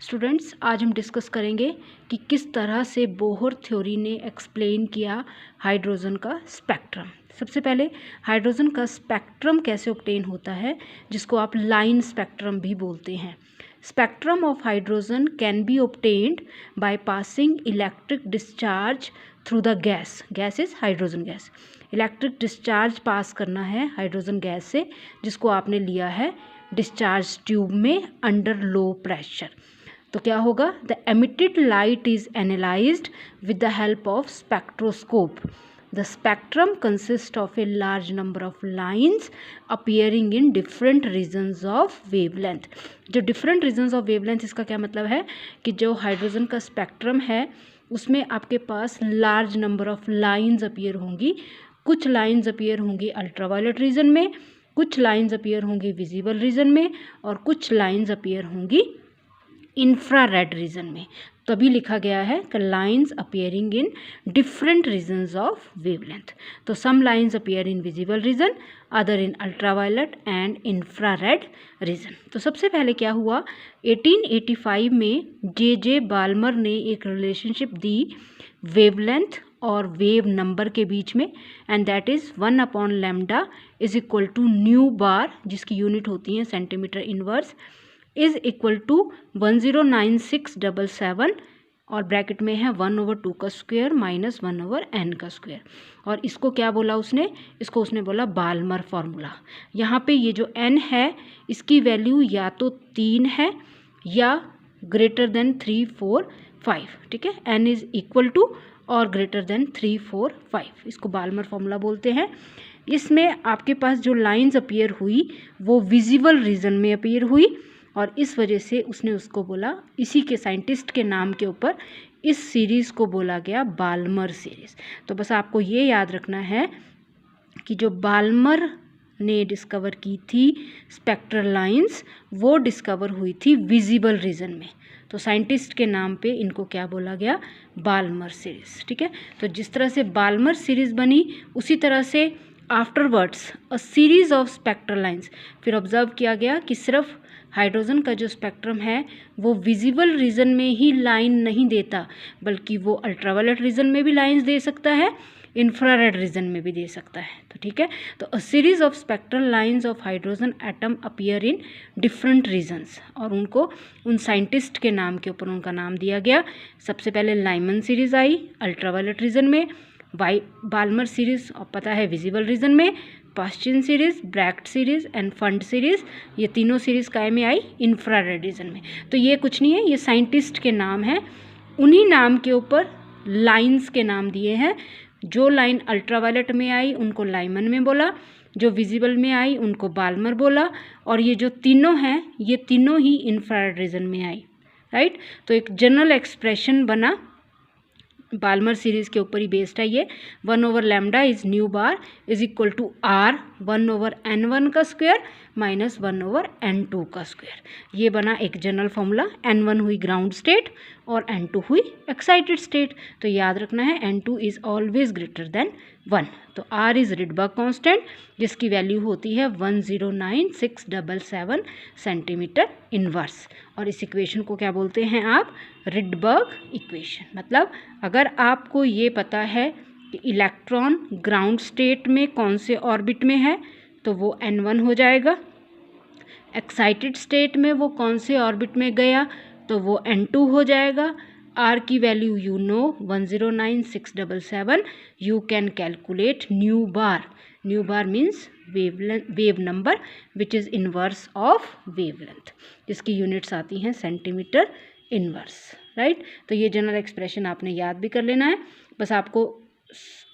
Students, आज हम discuss करेंगे कि किस तरह से बोहर थ्योरी ने एक्सप्लेन किया हाइड्रोजन का स्पेक्ट्रम। सबसे पहले हाइड्रोजन का स्पेक्ट्रम कैसे ऑब्टेन होता है, जिसको आप लाइन स्पेक्ट्रम भी बोलते हैं। Spectrum of hydrogen can be obtained by passing electric discharge through the gas. Gas is hydrogen gas. Electric discharge pass करना है हाइड्रोजन गैस से, जिसको आपने लिया है डिस्चार्ज ट्यूब में अंडर लो प्रेशर। तो क्या होगा, the emitted light is analysed with the help of spectroscope. The spectrum consist of a large number of lines appearing in different regions of wavelength. जो डिफरेंट रीजन्स ऑफ वेवलेंथ, इसका क्या मतलब है कि जो हाइड्रोजन का स्पेक्ट्रम है उसमें आपके पास large number of lines appear होंगी। कुछ लाइन्स अपीयर होंगी अल्ट्रावायलेट रीजन में, कुछ लाइन्स अपीयर होंगी विजिबल रीजन में, और कुछ लाइन्स अपीयर होंगी इंफ्रारेड रीजन में। तभी लिखा गया है कि lines appearing in different regions of wavelength. तो some lines appear in visible region, other in ultraviolet and infrared region. तो सबसे पहले क्या हुआ, 1885 में जे बाल्मर ने एक रिलेशनशिप दी वेवलेंथ और वेव नंबर के बीच में, and that is 1/λ is equal to nu bar, जिसकी यूनिट होती है centimetre inverse, is equal to 109677, और ब्रैकेट में है 1/2 का स्क्वायर माइनस 1/n का स्क्वायर। और इसको क्या बोला उसने, इसको उसने बोला बाल्मर फार्मूला। यहाँ पे ये जो n है इसकी वैल्यू या तो 3 है या ग्रेटर देन 3, 4, 5। ठीक है, n इज इक्वल टू और ग्रेटर देन 3, 4, 5, इसको बाल्मर फार्मूला बोलते हैं। इसमें आपके पास जो लाइंस अपीयर हुई वो विजिबल रीजन में अपीयर हुई, और इस वजह से उसने उसको बोला, इसी के साइंटिस्ट के नाम के ऊपर इस सीरीज़ को बोला गया बाल्मर सीरीज़। तो बस आपको ये याद रखना है कि जो बाल्मर ने डिस्कवर की थी स्पेक्ट्रल लाइंस, वो डिस्कवर हुई थी विजिबल रीजन में। तो साइंटिस्ट के नाम पे इनको क्या बोला गया, बाल्मर सीरीज़। ठीक है, तो जिस तरह से बाल्मर सीरीज़ बनी, उसी तरह से afterwards a series of spectral lines फिर ऑब्जर्व किया गया कि सिर्फ हाइड्रोजन का जो स्पेक्ट्रम है वो विजिबल रीजन में ही लाइन नहीं देता, बल्कि वो अल्ट्रावायलेट रीजन में भी लाइंस दे सकता है, इंफ्रारेड रीजन में भी दे सकता है। तो ठीक है, तो a series of spectral lines of hydrogen atom appear in different regions, और उनको उन साइंटिस्ट के नाम के ऊपर उनका नाम दिया गया। सबसे पहले लाइमन सीरीज आई अल्ट्रावायलेट रीजन में, बाल्मर सीरीज पता है विजिबल रीजन में, Paschen series, Brackett series and Pfund series, ये तीनों सीरीज़ काय में आई, इंफ्रारेड रीजन में। तो ये कुछ नहीं है, ये साइंटिस्ट के नाम हैं, उन्हीं नाम के ऊपर लाइंस के नाम दिए हैं। जो लाइन अल्ट्रावायलेट में आई उनको लाइमन में बोला, जो विजिबल में आई उनको बाल्मर बोला, और ये जो तीनों हैं ये तीनों ही इंफ्रारेड रीजन में आई। राइट, तो एक जनरल एक्सप्रेशन बना, बाल्मर सीरीज़ के ऊपर ही बेस्ड है ये। 1/λ is nu bar is equal to R 1/n1 का स्क्वायर माइनस 1/n2 का स्क्वायर। ये बना एक जनरल फॉर्मूला। n1 हुई ग्राउंड स्टेट और n2 हुई एक्साइटेड स्टेट। तो याद रखना है n2 is always greater than 1। तो r इज रिडबर्ग कांस्टेंट, जिसकी वैल्यू होती है 109677 सेंटीमीटर इनवर्स। और इस इक्वेशन को क्या बोलते हैं आप, रिडबर्ग इक्वेशन। मतलब अगर आपको ये पता है कि इलेक्ट्रॉन ग्राउंड स्टेट में कौन से ऑर्बिट में है तो वो n1 हो जाएगा, एक्साइटेड स्टेट में वो कौन से ऑर्बिट में गया तो वो n2 हो जाएगा। r की value you know 109677, you can calculate new bar. New bar means wave number which is inverse of wavelength, जिसकी यूनिट्स आती हैं सेंटीमीटर इनवर्स। राइट, तो ये जनरल एक्सप्रेशन आपने याद भी कर लेना है। बस आपको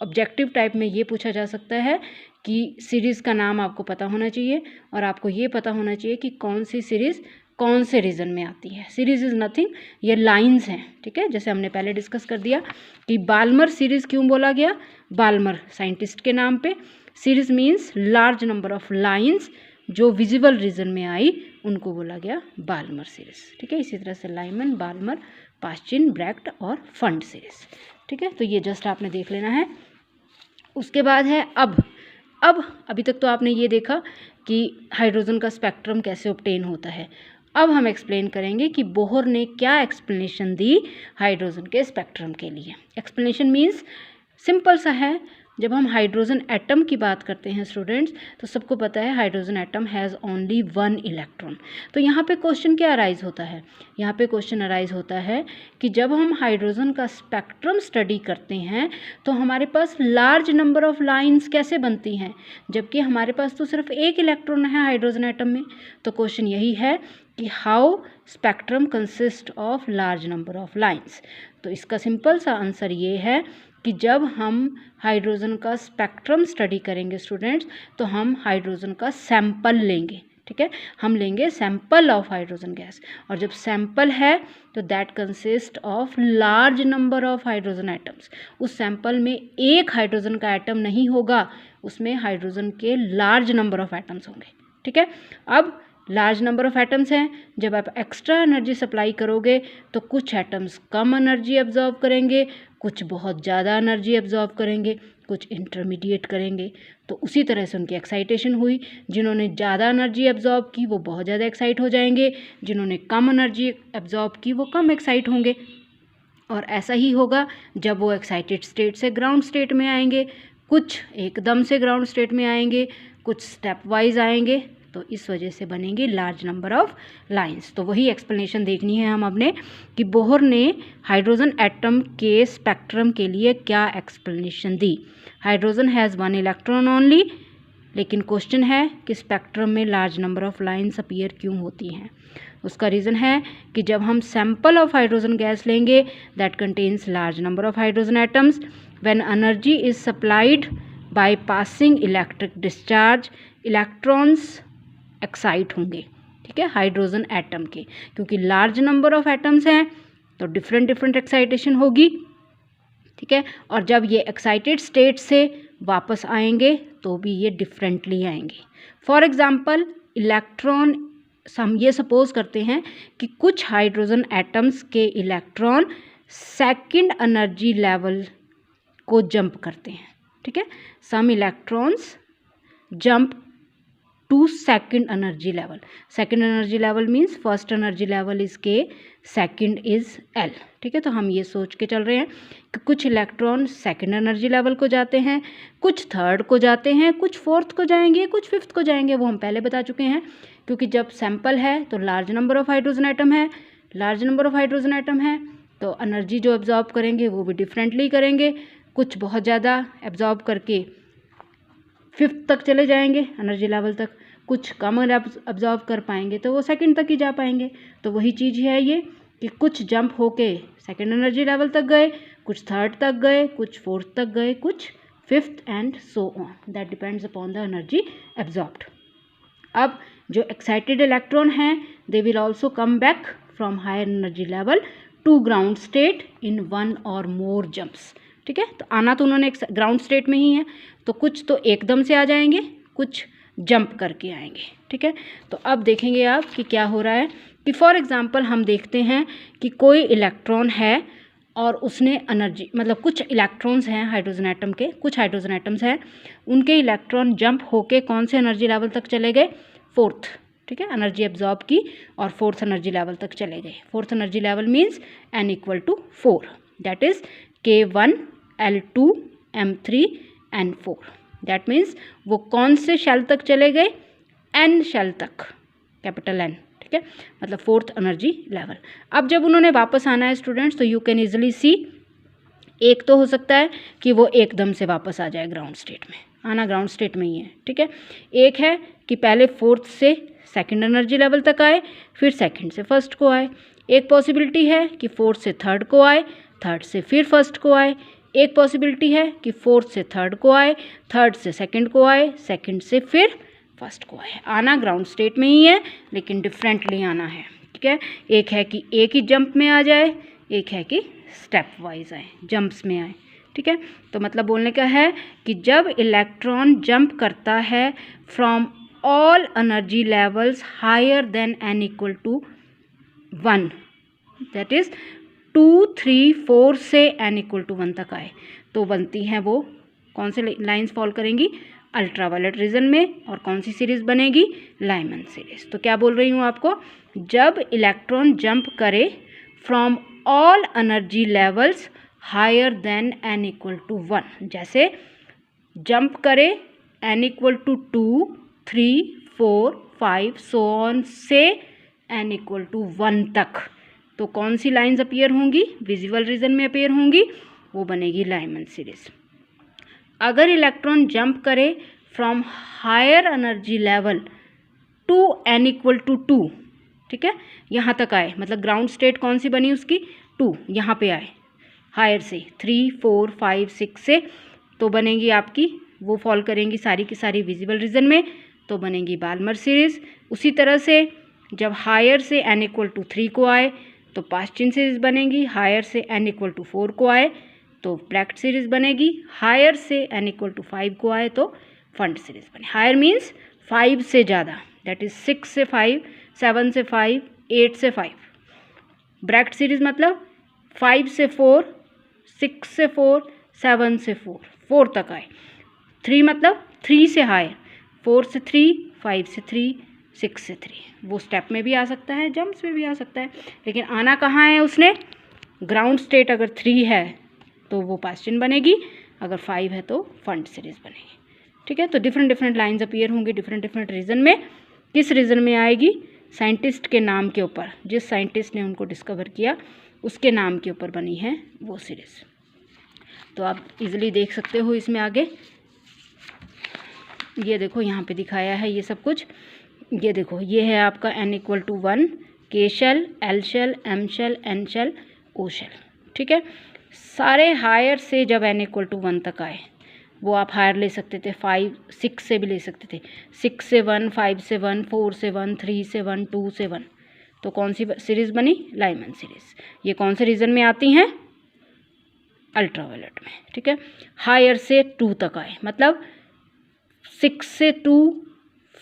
ऑब्जेक्टिव टाइप में ये पूछा जा सकता है कि सीरीज़ का नाम आपको पता होना चाहिए, और आपको ये पता होना चाहिए कि कौन सी सीरीज़ कौन से रीजन में आती है। सीरीज़ इज़ नथिंग, ये लाइंस हैं। ठीक है, जैसे हमने पहले डिस्कस कर दिया कि बाल्मर सीरीज़ क्यों बोला गया, बाल्मर साइंटिस्ट के नाम पे। Series means large number of lines जो विजिबल रीजन में आई उनको बोला गया बाल्मर सीरीज़। ठीक है, इसी तरह से लाइमन, बाल्मर, पास्चिन, ब्रैक्ट और फंड सीरीज़। ठीक है, तो ये जस्ट आपने देख लेना है। उसके बाद है अब अभी तक तो आपने ये देखा कि हाइड्रोजन का स्पेक्ट्रम कैसे ऑब्टेन होता है। अब हम एक्सप्लेन करेंगे कि बोहर ने क्या एक्सप्लेनेशन दी हाइड्रोजन के स्पेक्ट्रम के लिए। एक्सप्लेनेशन मीन्स सिंपल सा है। जब हम हाइड्रोजन एटम की बात करते हैं स्टूडेंट्स, तो सबको पता है hydrogen atom has only 1 electron. तो यहाँ पे क्वेश्चन क्या अराइज होता है, यहाँ पे क्वेश्चन अराइज होता है कि जब हम हाइड्रोजन का स्पेक्ट्रम स्टडी करते हैं तो हमारे पास लार्ज नंबर ऑफ लाइंस कैसे बनती हैं, जबकि हमारे पास तो सिर्फ 1 इलेक्ट्रॉन है हाइड्रोजन एटम में। तो क्वेश्चन यही है कि how spectrum consist of large number of lines. तो इसका सिंपल सा आंसर ये है कि जब हम हाइड्रोजन का स्पेक्ट्रम स्टडी करेंगे स्टूडेंट्स, तो हम हाइड्रोजन का सैंपल लेंगे। ठीक है, हम लेंगे सैंपल ऑफ हाइड्रोजन गैस, और जब सैंपल है तो that consist of large number of hydrogen atoms. उस सैंपल में एक हाइड्रोजन का एटम नहीं होगा, उसमें हाइड्रोजन के लार्ज नंबर ऑफ एटम्स होंगे। ठीक है, अब लार्ज नंबर ऑफ एटम्स हैं, जब आप एक्स्ट्रा एनर्जी सप्लाई करोगे तो कुछ एटम्स कम एनर्जी एब्जॉर्ब करेंगे, कुछ बहुत ज़्यादा एनर्जी एब्जॉर्ब करेंगे, कुछ इंटरमीडिएट करेंगे। तो उसी तरह से उनकी एक्साइटेशन हुई। जिन्होंने ज़्यादा एनर्जी एब्जॉर्ब की वो बहुत ज़्यादा एक्साइट हो जाएंगे, जिन्होंने कम एनर्जी एब्जॉर्ब की वो कम एक्साइट होंगे। और ऐसा ही होगा जब वो एक्साइटेड स्टेट से ग्राउंड स्टेट में आएंगे। कुछ एकदम से ग्राउंड स्टेट में आएंगे, कुछ स्टेप वाइज आएंगे, तो इस वजह से बनेंगे लार्ज नंबर ऑफ लाइंस। तो वही एक्सप्लेनेशन देखनी है हम अपने कि बोहर ने हाइड्रोजन एटम के स्पेक्ट्रम के लिए क्या explanation the. Hydrogen has 1 electron only, लेकिन क्वेश्चन है कि स्पेक्ट्रम में large number of lines appear क्यों होती हैं। उसका रीज़न है कि जब हम सैंपल ऑफ हाइड्रोजन गैस लेंगे that contains large number of hydrogen atoms, when energy is supplied by passing electric discharge, electrons excite होंगे। ठीक है, हाइड्रोजन एटम के, क्योंकि लार्ज नंबर ऑफ एटम्स हैं तो डिफरेंट डिफरेंट एक्साइटेशन होगी। ठीक है, और जब ये एक्साइटेड स्टेट से वापस आएंगे तो भी ये डिफरेंटली आएंगे। फॉर एग्जांपल इलेक्ट्रॉन, हम ये सपोज करते हैं कि कुछ हाइड्रोजन एटम्स के इलेक्ट्रॉन सेकंड एनर्जी लेवल को जंप करते हैं। ठीक है, some electrons jump to second energy level. Second energy level means first energy level is K, second is L. ठीक है, तो हम ये सोच के चल रहे हैं कि कुछ इलेक्ट्रॉन सेकंड एनर्जी लेवल को जाते हैं, कुछ थर्ड को जाते हैं, कुछ फोर्थ को जाएंगे, कुछ फिफ्थ को जाएंगे। वो हम पहले बता चुके हैं, क्योंकि जब सैंपल है तो large number of hydrogen atom है, large number of hydrogen atom है तो एनर्जी जो एब्जॉर्ब करेंगे वो भी डिफरेंटली करेंगे। कुछ बहुत ज़्यादा एब्जॉर्ब करके फिफ्थ तक चले जाएंगे एनर्जी लेवल तक, कुछ कम एब्जॉर्ब कर पाएंगे तो वो सेकंड तक ही जा पाएंगे। तो वही चीज़ है ये कि कुछ जंप होके सेकंड एनर्जी लेवल तक गए, कुछ थर्ड तक गए, कुछ फोर्थ तक गए, कुछ fifth and so on, that depends upon the energy absorbed. अब जो एक्साइटेड इलेक्ट्रॉन हैं they will also come back from higher energy level to ground state in 1 और मोर जंप्स। ठीक है, तो आना तो उन्होंने ग्राउंड स्टेट में ही है, तो कुछ तो एकदम से आ जाएंगे, कुछ जंप करके आएंगे। ठीक है, तो अब देखेंगे आप कि क्या हो रहा है कि फॉर एग्जांपल हम देखते हैं कि कोई इलेक्ट्रॉन है और उसने एनर्जी, मतलब कुछ इलेक्ट्रॉन्स हैं हाइड्रोजन एटम के, कुछ हाइड्रोजन एटम्स हैं, उनके इलेक्ट्रॉन जंप होके कौन से एनर्जी लेवल तक चले गए, फोर्थ। ठीक है, एनर्जी एब्जॉर्ब की और फोर्थ एनर्जी लेवल तक चले गए। Fourth energy level means n = 4, that is K1 L2 M3 N4। That means वो कौन से शेल तक चले गए, N शेल तक, कैपिटल N। ठीक है, मतलब फोर्थ एनर्जी लेवल। अब जब उन्होंने वापस आना है स्टूडेंट्स, तो यू कैन इजीली सी, एक तो हो सकता है कि वो एकदम से वापस आ जाए ग्राउंड स्टेट में, आना ग्राउंड स्टेट में ही है। ठीक है, एक है कि पहले फोर्थ से सेकंड एनर्जी लेवल तक आए, फिर सेकंड से फर्स्ट को आए। एक पॉसिबिलिटी है कि फोर्थ से थर्ड को आए, थर्ड से फिर फर्स्ट को आए। एक पॉसिबिलिटी है कि फोर्थ से थर्ड को आए, थर्ड से सेकंड को आए, सेकंड से फिर फर्स्ट को आए। आना ग्राउंड स्टेट में ही है लेकिन डिफरेंटली आना है। ठीक है, एक है कि एक ही जंप में आ जाए, एक है कि स्टेप वाइज आए, जंप्स में आए। ठीक है, तो मतलब बोलने का है कि जब इलेक्ट्रॉन जंप करता है from all energy levels higher than n = 1, that is 2, 3, 4 से n = 1 तक आए, तो बनती हैं वो कौन से लाइंस फॉल करेंगी, अल्ट्रावायलेट रीजन में, और कौन सी सीरीज बनेगी, लाइमन सीरीज। तो क्या बोल रही हूँ आपको, जब इलेक्ट्रॉन जंप करे from all energy levels higher than n equal to 1, जैसे जंप करे n equal to 2, 3, 4, 5 so on से n इक्वल टू 1 तक, तो कौन सी लाइंस अपीयर होंगी, विजिबल रीजन में अपीयर होंगी, वो बनेगी लाइमन सीरीज। अगर इलेक्ट्रॉन जंप करे from higher energy level to n equal to 2, ठीक है, यहाँ तक आए, मतलब ग्राउंड स्टेट कौन सी बनी उसकी, 2, यहाँ पे आए हायर से 3, 4, 5, 6 से, तो बनेगी आपकी, वो फॉल करेंगी सारी की सारी विजिबल रीजन में, तो बनेगी बाल्मर सीरीज। उसी तरह से जब हायर से n इक्वल टू 3 को आए तो पास्टिन सीरीज बनेगी, हायर से n इक्वल टू 4 को आए तो ब्रैकेट सीरीज बनेगी, हायर से n इक्वल टू 5 को आए तो फंड सीरीज बने। हायर मीन्स 5 से ज़्यादा, दैट इज 6 से 5, 7 से 5, 8 से 5। ब्रैकेट सीरीज मतलब 5 से 4, 6 से 4, 7 से 4, 4 तक आए। 3 मतलब 3 से हायर, 4 से 3, 5 से 3, 6 से 3, वो स्टेप में भी आ सकता है, जंप्स में भी आ सकता है, लेकिन आना कहाँ है उसने, ग्राउंड स्टेट अगर 3 है तो वो पास्टिन बनेगी, अगर 5 है तो फंड सीरीज बनेगी, ठीक है। तो डिफरेंट डिफरेंट लाइंस अपीयर होंगी डिफरेंट डिफरेंट रीजन में। किस रीजन में आएगी, साइंटिस्ट के नाम के ऊपर, जिस साइंटिस्ट ने उनको डिस्कवर किया उसके नाम के ऊपर बनी है वो सीरीज। तो आप इजीली देख सकते हो इसमें आगे, ये देखो यहाँ पे दिखाया है ये सब कुछ, ये देखो ये है आपका n equal to 1, K shell, L shell, M shell, N shell, O shell, ठीक है। सारे हायर से जब n इक्वल टू 1 तक आए, वो आप हायर ले सकते थे, 5, 6 से भी ले सकते थे, 6 से 1, 5 से 1, 4 से 1, 3 से 1, 2 से 1, तो कौन सी सीरीज बनी, लाइमन सीरीज। ये कौन से रीजन में आती हैं, अल्ट्रावायलेट में, ठीक है। हायर से 2 तक आए, मतलब 6 से 2,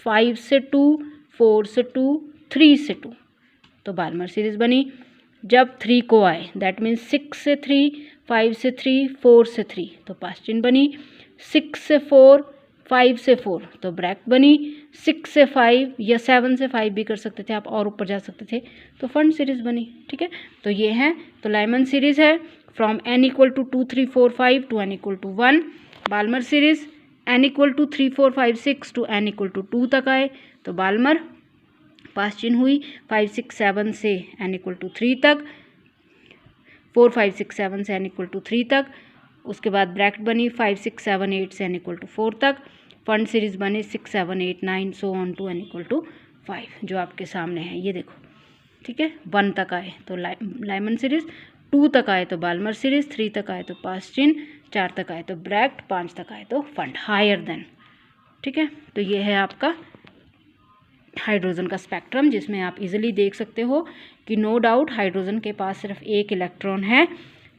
5 से 2, 4 से 2, 3 से 2, तो बाल्मर सीरीज बनी। जब 3 को आए, दैट मीन्स 6 से 3, 5 से 3, 4 से 3, तो पास्टिन बनी। 6 से 4, 5 से 4, तो ब्रैक बनी। 6 से 5 या 7 से 5 भी कर सकते थे आप, और ऊपर जा सकते थे, तो फंड सीरीज बनी, ठीक है। तो ये है, तो लाइमन सीरीज है from n equal to 2, 3, 4, 5 to n equal to 1। Balmer series n equal to 3, 4, 5, 6 to n equal to 2 तक आए तो बाल्मर पास्टिन हुई। 5, 6, 7 से n इक्वल टू 3 तक, 4, 5, 6, 7 से n इक्वल टू 3 तक, उसके बाद ब्रैकेट बनी 5, 6, 7, 8 से n इक्वल टू 4 तक, फंड सीरीज बने 6, 7, 8, 9 so on to n equal to 5, जो आपके सामने है ये देखो, ठीक है। 1 तक आए तो लाइमन सीरीज, 2 तक आए तो बाल्मर सीरीज, 3 तक आए तो पास्टिन, 4 तक आए तो ब्रैकेट, 5 तक आए तो फंड, हायर देन, ठीक है। तो ये है आपका हाइड्रोजन का स्पेक्ट्रम, जिसमें आप इजीली देख सकते हो कि नो डाउट हाइड्रोजन के पास सिर्फ एक इलेक्ट्रॉन है,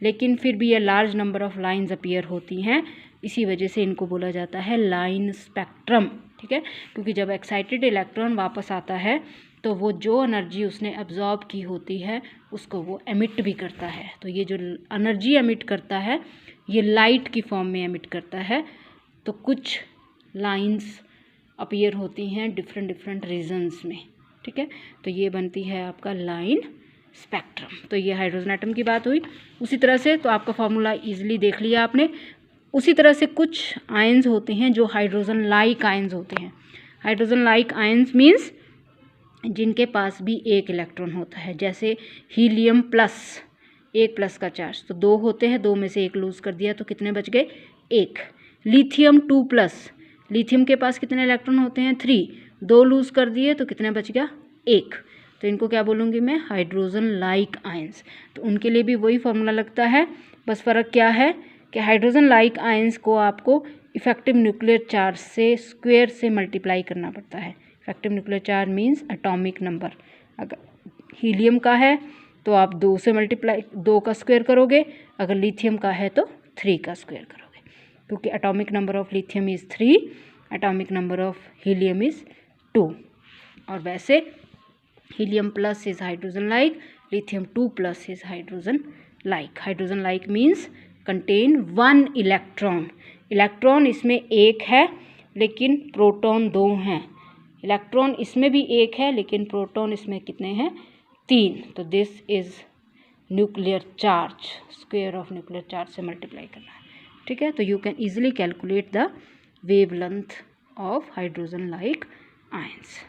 लेकिन फिर भी ये large number of lines appear होती हैं, इसी वजह से इनको बोला जाता है लाइन स्पेक्ट्रम, ठीक है। क्योंकि जब एक्साइटेड इलेक्ट्रॉन वापस आता है तो वो जो एनर्जी उसने एब्जॉर्ब की होती है उसको वो एमिट भी करता है। तो ये जो एनर्जी एमिट करता है ये लाइट की फॉर्म में एमिट करता है। तो कुछ लाइंस अपीयर होती हैं डिफरेंट डिफरेंट रीजन्स में, ठीक है। तो ये बनती है आपका लाइन स्पेक्ट्रम। तो ये हाइड्रोजन एटम की बात हुई। उसी तरह से तो आपका फार्मूला इजीली देख लिया आपने। उसी तरह से कुछ आयंस होते हैं जो हाइड्रोजन लाइक आयंस होते हैं। हाइड्रोजन लाइक आयंस मीन्स जिनके पास भी एक इलेक्ट्रॉन होता है, जैसे हीलियम प्लस, 1 प्लस का चार्ज, तो 2 होते हैं, 2 में से 1 लूज़ कर दिया तो कितने बच गए, 1। लिथियम 2 प्लस, लिथियम के पास कितने इलेक्ट्रॉन होते हैं, 3, 2 लूज़ कर दिए तो कितने बच गया, 1। तो इनको क्या बोलूँगी मैं, हाइड्रोजन लाइक आयंस। तो उनके लिए भी वही फार्मूला लगता है, बस फ़र्क क्या है कि हाइड्रोजन लाइक आयंस को आपको इफेक्टिव न्यूक्लियर चार्ज से स्क्वायर से मल्टीप्लाई करना पड़ता है। Effective nuclear charge means atomic number. अगर हीलियम का है तो आप 2 से मल्टीप्लाई, 2 का स्क्वायर करोगे, अगर लिथियम का है तो 3 का स्क्वायर करोगे, क्योंकि atomic number of lithium is 3, atomic number of helium is 2। और वैसे helium plus is hydrogen like, lithium 2 plus is hydrogen like. Hydrogen like means contain 1 electron. Electron इसमें एक है, लेकिन प्रोटॉन 2 हैं। इलेक्ट्रॉन इसमें भी 1 है लेकिन प्रोटॉन इसमें कितने हैं? 3। तो this is nuclear charge, square of nuclear charge से मल्टीप्लाई करना है, ठीक है। तो you can easily calculate the wavelength of hydrogen like ions.